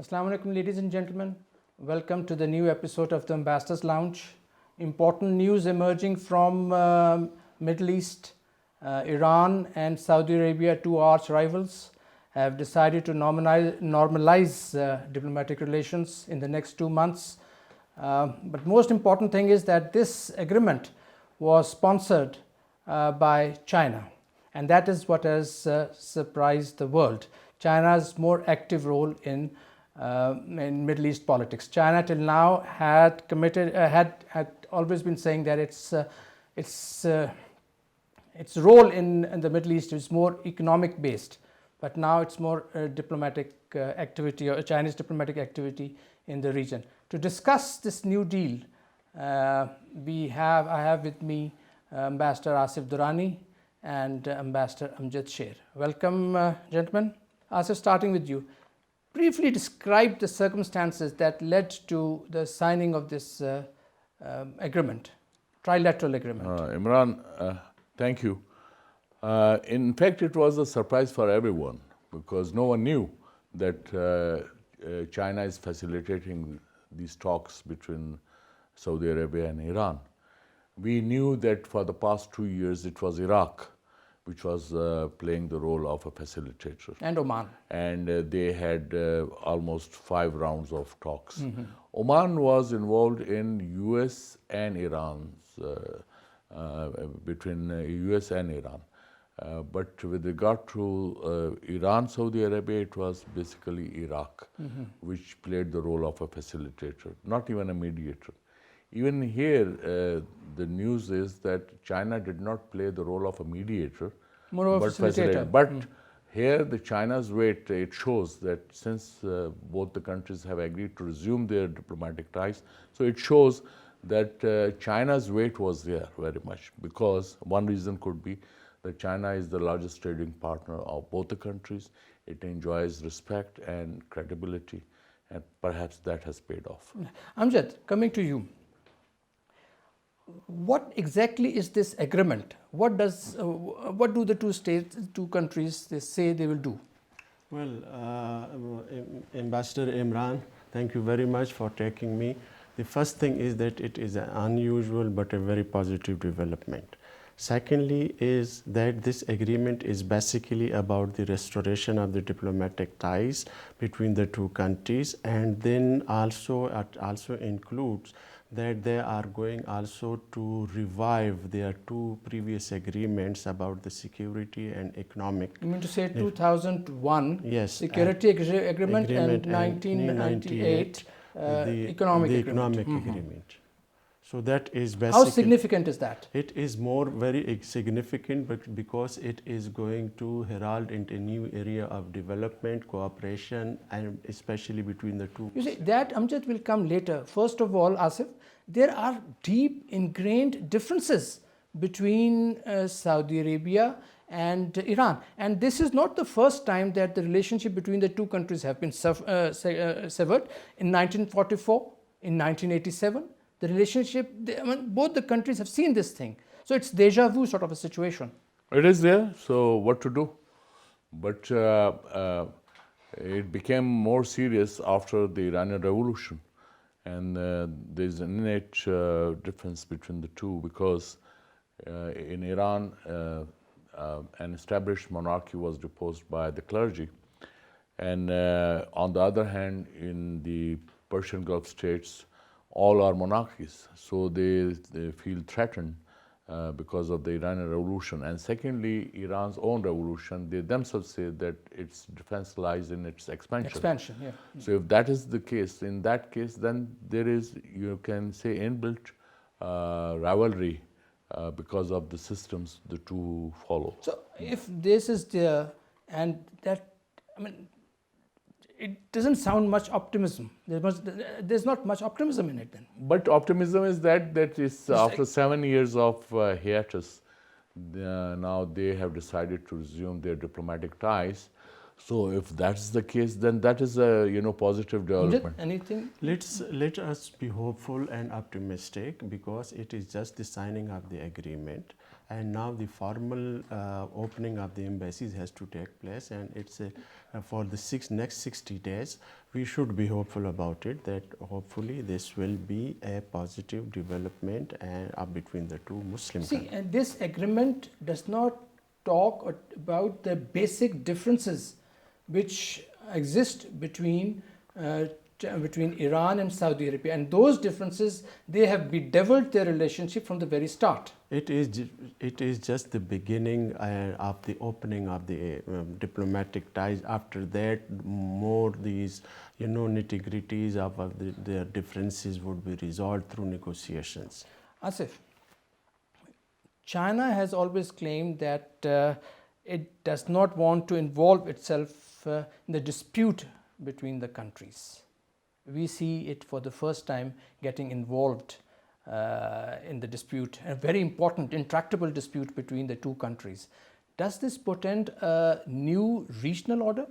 Assalamu alaikum, ladies and gentlemen. Welcome to the new episode of the Ambassador's Lounge. Important news emerging from Middle East. Iran and Saudi Arabia, two arch rivals, have decided to normalize diplomatic relations in the next 2 months. But most important thing is that this agreement was sponsored by China, and that is what has surprised the world. China's more active role in Middle East politics. China till now had committed, had always been saying that its role in the Middle East is more economic based, but now it's more diplomatic activity, or Chinese diplomatic activity in the region. To discuss this new deal, I have with me Ambassador Asif Durrani and Ambassador Amjad Sher. Welcome, gentlemen. Asif, starting with you. Briefly describe the circumstances that led to the signing of this agreement, trilateral agreement. Imran, thank you. In fact, it was a surprise for everyone because no one knew that China is facilitating these talks between Saudi Arabia and Iran. We knew that for the past 2 years it was Iraq which was playing the role of a facilitator. And Oman. And they had almost 5 rounds of talks. Mm-hmm. Oman was involved in US and Iran's, between US and Iran. But with regard to Iran, Saudi Arabia, it was basically Iraq, mm-hmm. which played the role of a facilitator, not even a mediator. Even here, the news is that China did not play the role of a mediator, more of a facilitator. But here, the China's weight, it shows that since both the countries have agreed to resume their diplomatic ties, so it shows that China's weight was there very much, because one reason could be that China is the largest trading partner of both the countries. It enjoys respect and credibility, and perhaps that has paid off. Amjad, coming to you. What exactly is this agreement? What do the two countries, they say they will do? Well, Ambassador Imran, thank you very much for taking me. The first thing is that it is an unusual but a very positive development. Secondly is that this agreement is basically about the restoration of the diplomatic ties between the two countries, and then also it also includes that they are going also to revive their 2 previous agreements about the security and economic. You mean to say 2001 yes, security agreement and 1998 economic agreement. Agreement. So that is basically. How significant is that? It is very significant, but because it is going to herald into a new area of development, cooperation, and especially between the two. You see, that Amjad will come later. First of all, Asif, there are deep ingrained differences between Saudi Arabia and Iran. And this is not the first time that the relationship between the two countries have been severed. In 1944, in 1987. The relationship, both the countries have seen this thing. So it's deja vu sort of a situation. It is there, so what to do? But it became more serious after the Iranian Revolution. And there's an innate difference between the two, because in Iran, an established monarchy was deposed by the clergy. And on the other hand, in the Persian Gulf states, all are monarchies, so they feel threatened because of the Iranian Revolution. And secondly, Iran's own revolution, they themselves say that its defense lies in its expansion. Expansion, yeah. So if that is the case, in that case, then there is, you can say, inbuilt rivalry because of the systems the two follow. So if this is there, and that, I mean, it doesn't sound much optimism. There's not much optimism in it then. But optimism is that is after 7 years of hiatus, now they have decided to resume their diplomatic ties. So if that's the case, then that is a positive development. Anything? Let us be hopeful and optimistic, because it is just the signing of the agreement. and now the formal opening of the embassies has to take place, and it's for the next 60 days. We should be hopeful about it, that hopefully this will be a positive development between the two Muslim See, countries. and this agreement does not talk about the basic differences which exist between Iran and Saudi Arabia, and those differences, they have bedeviled their relationship from the very start. It is just the beginning of the opening of the diplomatic ties. After that, more these nitty-gritties of their differences would be resolved through negotiations. Asif, China has always claimed that it does not want to involve itself in the dispute between the countries. We see it for the first time getting involved in the dispute, a very important, intractable dispute between the two countries. Does this portend a new regional order?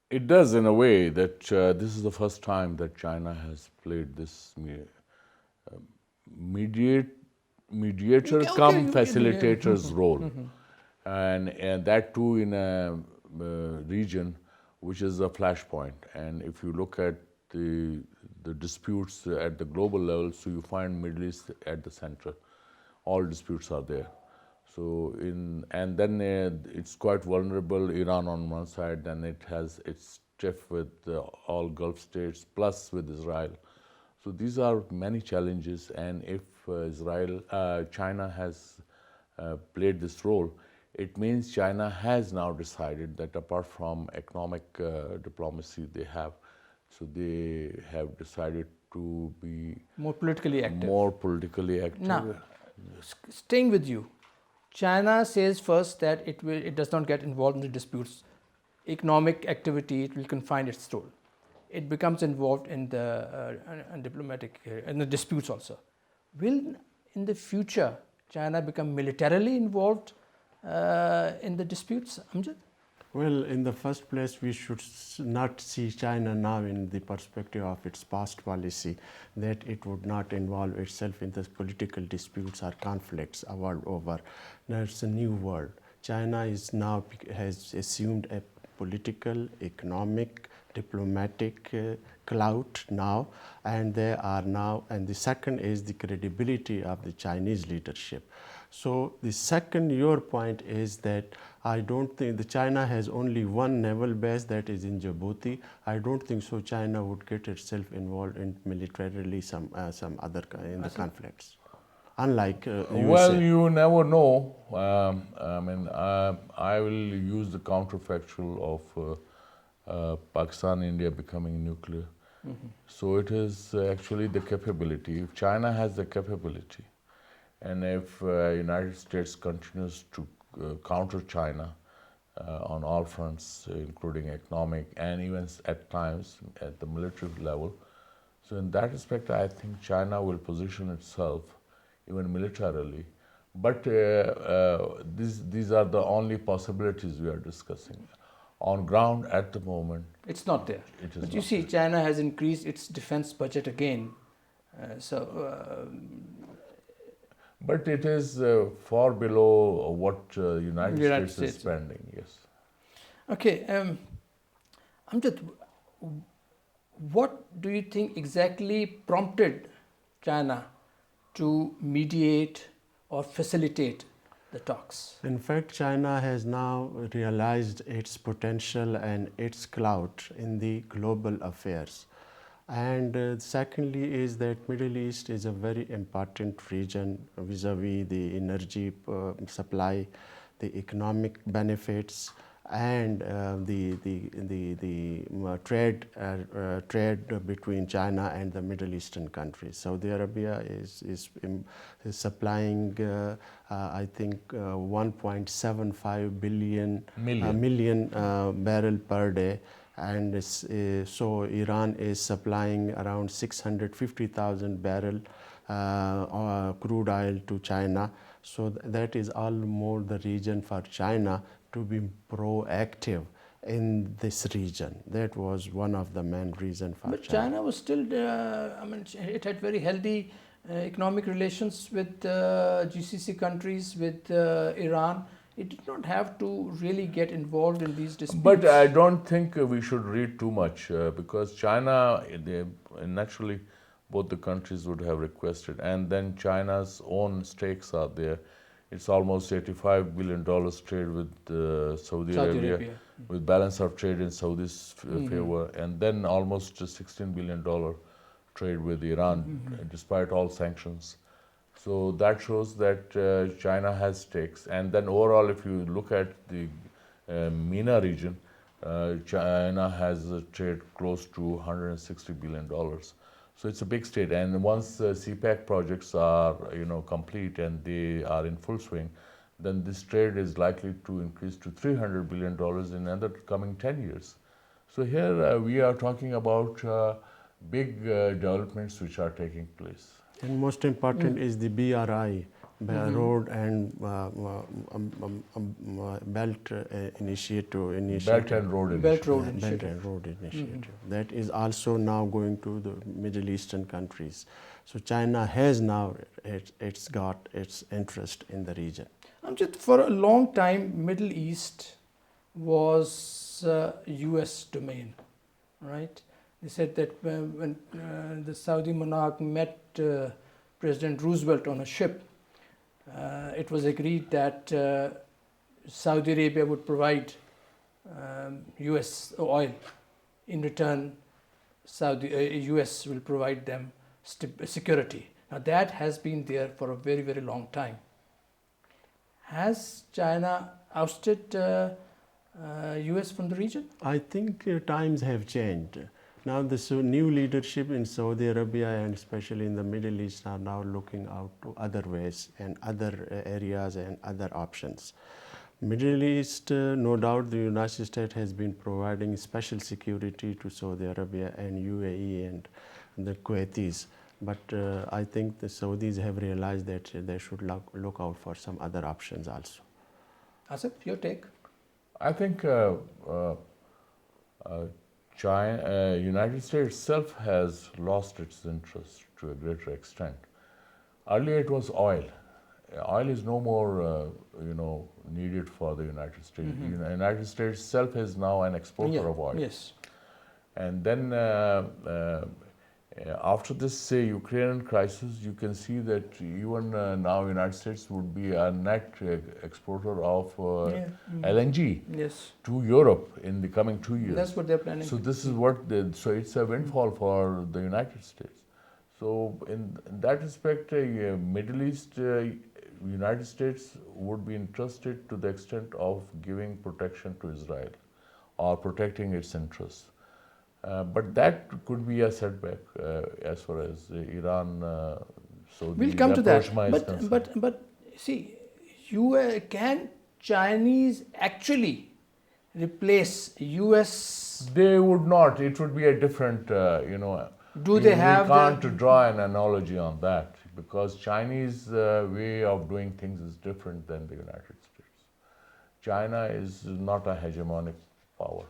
It does, in a way, that this is the first time that China has played this mediator come facilitator's role, and that too in a region which is a flashpoint. And if you look at the disputes at the global level, so you find Middle East at the center. All disputes are there. So and then it's quite vulnerable. Iran on one side, then it has its strife with all Gulf states plus with Israel. So these are many challenges, and if China has played this role, it means China has now decided that apart from economic diplomacy they have, so they have decided to be more politically active. Now, staying with you, China says first that it does not get involved in the disputes. Economic activity, it will confine its role. It becomes involved in the diplomatic in the disputes also. Will in the future China become militarily involved in the disputes, Amjad? Well, in the first place, we should not see China now in the perspective of its past policy, that it would not involve itself in the political disputes or conflicts world over. Now it's a new world. China has assumed a political, economic, diplomatic clout now, and they are now, and the second is the credibility of the Chinese leadership. So the second, your point is that I don't think the China has only one naval base, that is in Djibouti. I don't think so China would get itself involved in militarily some other in the conflicts. Unlike USA. Well, you never know. I will use the counterfactual of Pakistan, India becoming nuclear. So it is actually the capability. If China has the capability, and if United States continues to counter China on all fronts, including economic and even at times at the military level, so in that respect, I think China will position itself even militarily. But these are the only possibilities we are discussing. On ground at the moment, it's not there. But you see, China has increased its defense budget again. But it is far below what United States is spending, yes. Okay, Amjad, what do you think exactly prompted China to mediate or facilitate the talks? In fact, China has now realized its potential and its clout in the global affairs. And secondly is that Middle East is a very important region vis-a-vis the energy supply, the economic benefits, and the trade between China and the Middle Eastern countries. Saudi Arabia is supplying, I think, 1.75 million barrel per day. And so Iran is supplying around 650,000 barrel crude oil to China. So that is all more the reason for China to be proactive in this region. That was one of the main reasons for China. But China was still, it had very healthy economic relations with GCC countries, with Iran. It did not have to really get involved in these disputes. But I don't think we should read too much because China, naturally, both the countries would have requested, and then China's own stakes are there. It's almost $85 billion trade with Saudi Arabia, with balance of trade in Saudi's favor, and then almost $16 billion trade with Iran, despite all sanctions. So that shows that China has stakes. And then overall, if you look at the MENA region, China has a trade close to $160 billion. So it's a big state. And once CPEC projects are complete and they are in full swing, then this trade is likely to increase to $300 billion in another coming 10 years. So here we are talking about big developments which are taking place. And most important is the BRI, Road and Belt Initiative. Belt and Road Initiative. Belt and Road Initiative. That is also now going to the Middle Eastern countries. So China has now, it's got its interest in the region. Amjad, for a long time, Middle East was US domain, right? They said that when the Saudi monarch met President Roosevelt on a ship, it was agreed that Saudi Arabia would provide US oil. In return, US will provide them security. Now that has been there for a very, very long time. Has China ousted US from the region? I think times have changed. Now the new leadership in Saudi Arabia and especially in the Middle East are now looking out to other ways and other areas and other options. Middle East, no doubt the United States has been providing special security to Saudi Arabia and UAE and the Kuwaitis. But I think the Saudis have realized that they should look out for some other options also. Asif, your take? I think United States itself has lost its interest to a greater extent. Earlier it was oil. Oil is no more, needed for the United States. The United States itself is now an exporter of oil. Yes. And then after this Ukrainian crisis, you can see that even now United States would be a net exporter of LNG to Europe in the coming 2 years. That's what they're planning. So this is what so it's a windfall for the United States. So in that respect, Middle East, United States would be interested to the extent of giving protection to Israel or protecting its interests. But that could be a setback as far as Iran. So we'll come to that. But see, can Chinese actually replace US? They would not. It would be a different, Do they have? We can't draw an analogy on that because Chinese way of doing things is different than the United States. China is not a hegemonic power.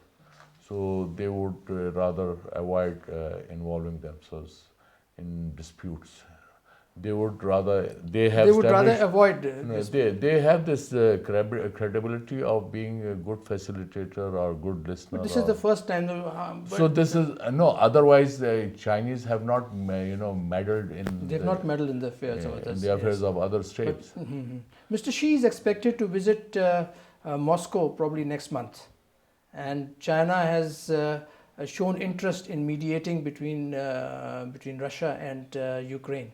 So they would rather avoid involving themselves in disputes. They would rather they avoid. They have this credibility of being a good facilitator or good listener. But this is the first time. So this is no. Otherwise, the Chinese have not meddled in. They have not meddled in the affairs of others. In the affairs of other states. But, Mr. Xi is expected to visit Moscow probably next month. And China has shown interest in mediating between Russia and Ukraine.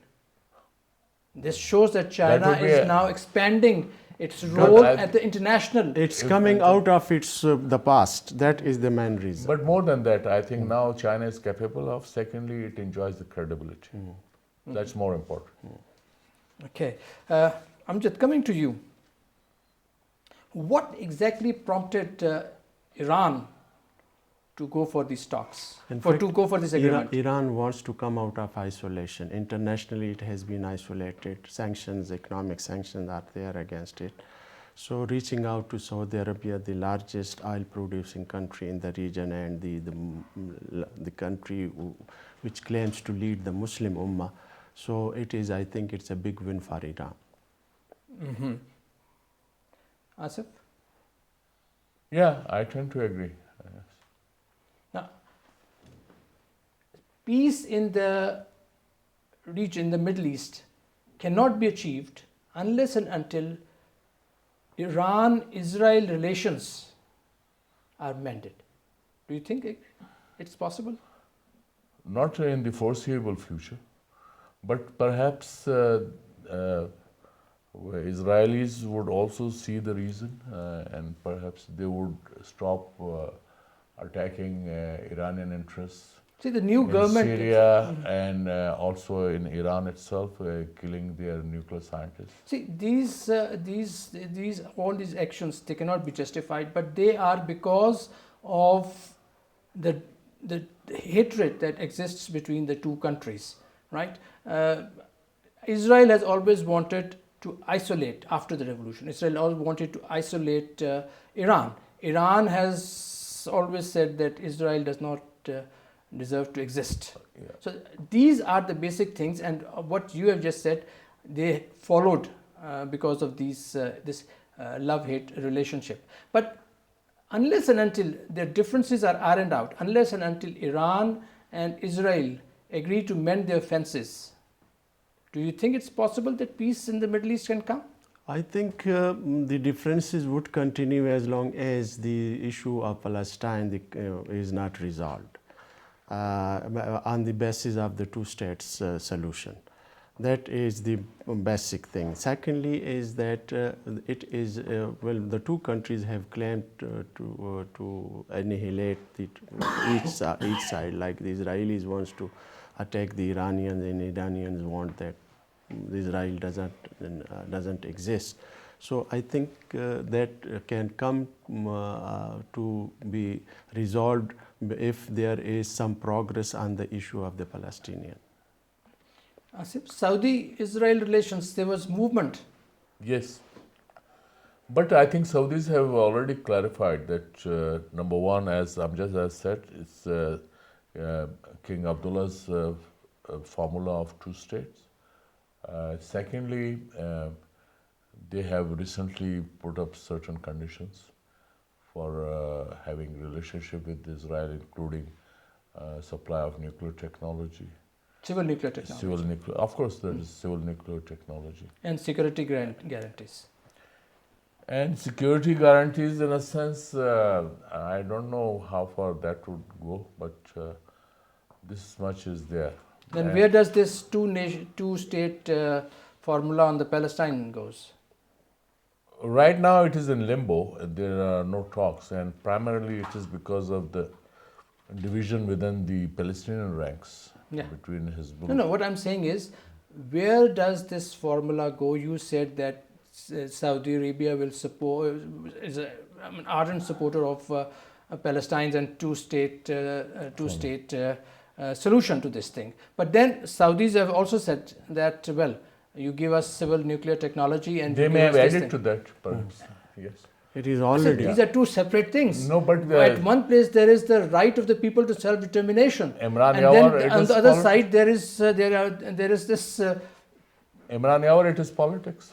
This shows that China is now expanding its role at the international. It's coming out of its the past. That is the main reason. But more than that, I think now China is capable of. Secondly, it enjoys the credibility. That's more important. Okay, Amjad, coming to you. What exactly prompted Iran to go for these talks, to go for this agreement? Iran wants to come out of isolation. Internationally, it has been isolated. Sanctions, economic sanctions are there against it. So reaching out to Saudi Arabia, the largest oil-producing country in the region and the country which claims to lead the Muslim Ummah. So I think it's a big win for Iran. Asif? Yeah, I tend to agree. Now, peace in the region, in the Middle East, cannot be achieved unless and until Iran-Israel relations are mended. Do you think it's possible? Not in the foreseeable future, but perhaps Israelis would also see the reason and perhaps they would stop attacking Iranian interests See, the new in government. Syria and also in Iran itself, killing their nuclear scientists. See, all these actions, they cannot be justified, but they are because of the hatred that exists between the two countries, right? Israel has always wanted to isolate after the revolution. Israel always wanted to isolate Iran. Iran has always said that Israel does not deserve to exist. Yeah. So these are the basic things, and what you have just said, they followed because of this love-hate relationship. But unless and until their differences are ironed out, unless and until Iran and Israel agree to mend their fences, do you think it's possible that peace in the Middle East can come? I think the differences would continue as long as the issue of Palestine is not resolved on the basis of the two states solution. That is the basic thing. Secondly is that the two countries have claimed to annihilate each side. Like the Israelis wants to attack the Iranians, and Iranians want that Israel doesn't exist. So I think that can come to be resolved if there is some progress on the issue of the Palestinian. Asif, Saudi-Israel relations, there was movement. Yes. But I think Saudis have already clarified that number one, as Amjad has said, it's King Abdullah's formula of two states. Secondly, they have recently put up certain conditions for having relationship with Israel, including supply of nuclear technology. Civil nuclear technology. Civil nuclear, of course, there is civil nuclear technology. And security guarantees. And security guarantees, in a sense, I don't know how far that would go, but this much is there. Then where does this two-state formula on the Palestine goes? Right now it is in limbo. There are no talks, and primarily it is because of the division within the Palestinian ranks between Hezbollah. No, what I'm saying is, where does this formula go? You said that Saudi Arabia will support, is an ardent supporter of Palestine's and two-state solution to this thing. But then Saudis have also said that, well, you give us civil nuclear technology and they may have added to that, perhaps. Yes. It is already. These are two separate things. No, but at one place there is the right of the people to self-determination, and then on the other side there is this Imran Yawar, it is politics.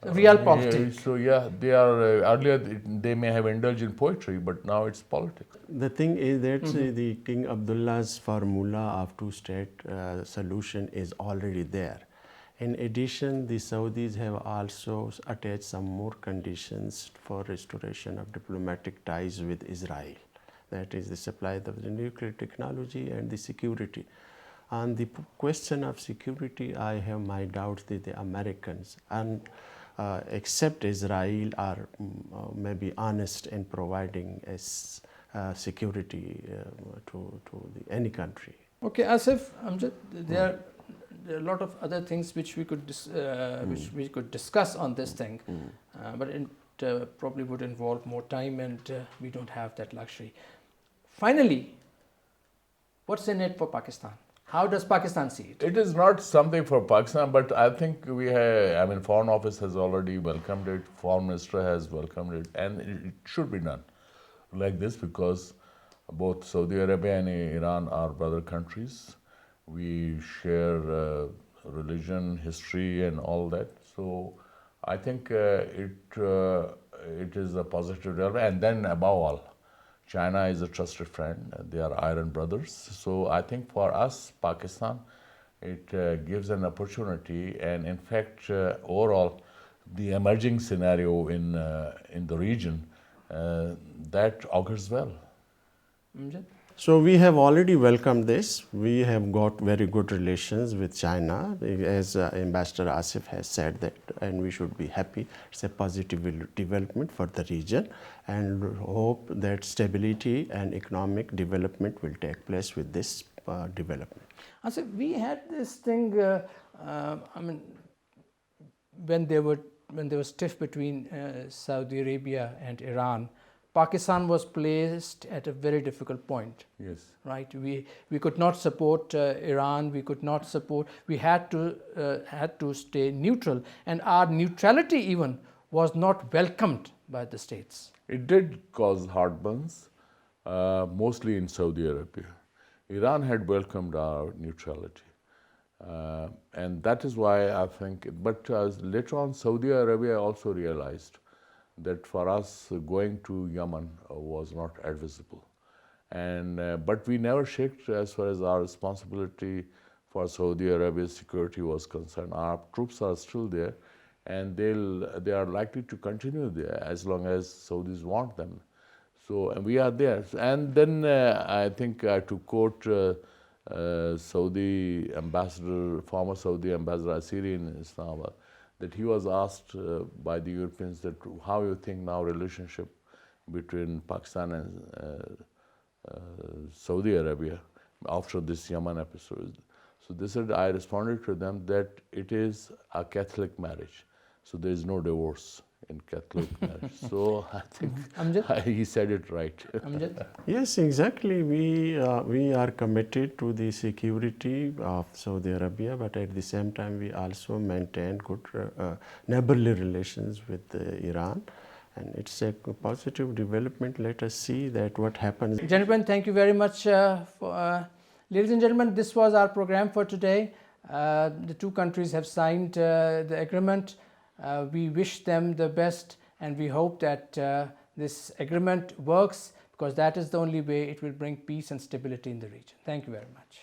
Real politics. So yeah, they are earlier they may have indulged in poetry, but now it's politics. The thing is that the King Abdullah's formula of two-state solution is already there. In addition, the Saudis have also attached some more conditions for restoration of diplomatic ties with Israel. That is the supply of the nuclear technology and the security. On the question of security, I have my doubts that the Americans, except Israel, are maybe honest in providing security to any country. Okay, Asif, there are a lot of other things which we could discuss on this thing, but it probably would involve more time, and we don't have that luxury. Finally, what's in it for Pakistan? How does Pakistan see it? It is not something for Pakistan, but I think Foreign Office has already welcomed it, Foreign Minister has welcomed it, and it should be done like this because both Saudi Arabia and Iran are brother countries. We share religion, history, and all that. So I think it is a positive development. And then above all, China is a trusted friend. They are iron brothers. So I think for us, Pakistan, it gives an opportunity. And in fact, overall, the emerging scenario in the region, that augurs well. Amjad? So we have already welcomed this. We have got very good relations with China, as Ambassador Asif has said that, and we should be happy. It's a positive development for the region, and hope that stability and economic development will take place with this development. Asif, we had this thing. I mean, when there was stiff between Saudi Arabia and Iran, Pakistan was placed at a very difficult point. Yes. Right, we could not support Iran. We could not support. We had to stay neutral, and our neutrality even was not welcomed by the states. It did cause heartburns, mostly in Saudi Arabia. Iran had welcomed our neutrality, and that is why I think. But later on, Saudi Arabia also realized that for us going to Yemen was not advisable. And but we never shirked as far as our responsibility for Saudi Arabia's security was concerned. Our troops are still there, and they are likely to continue there as long as Saudis want them. So and we are there. And then I think to quote Saudi ambassador, former Saudi ambassador Asiri in Islamabad, that he was asked by the Europeans that how you think now relationship between Pakistan and Saudi Arabia after this Yemen episode. So they said, I responded to them that it is a Catholic marriage. So there is no divorce in Catholic marriage. So I think he said it right. Amjad? Yes, exactly. We are committed to the security of Saudi Arabia, but at the same time we also maintain good neighborly relations with Iran. And it's a positive development. Let us see that what happens. Gentlemen, thank you very much. Ladies and gentlemen, this was our program for today. The two countries have signed the agreement. We wish them the best, and we hope that this agreement works, because that is the only way it will bring peace and stability in the region. Thank you very much.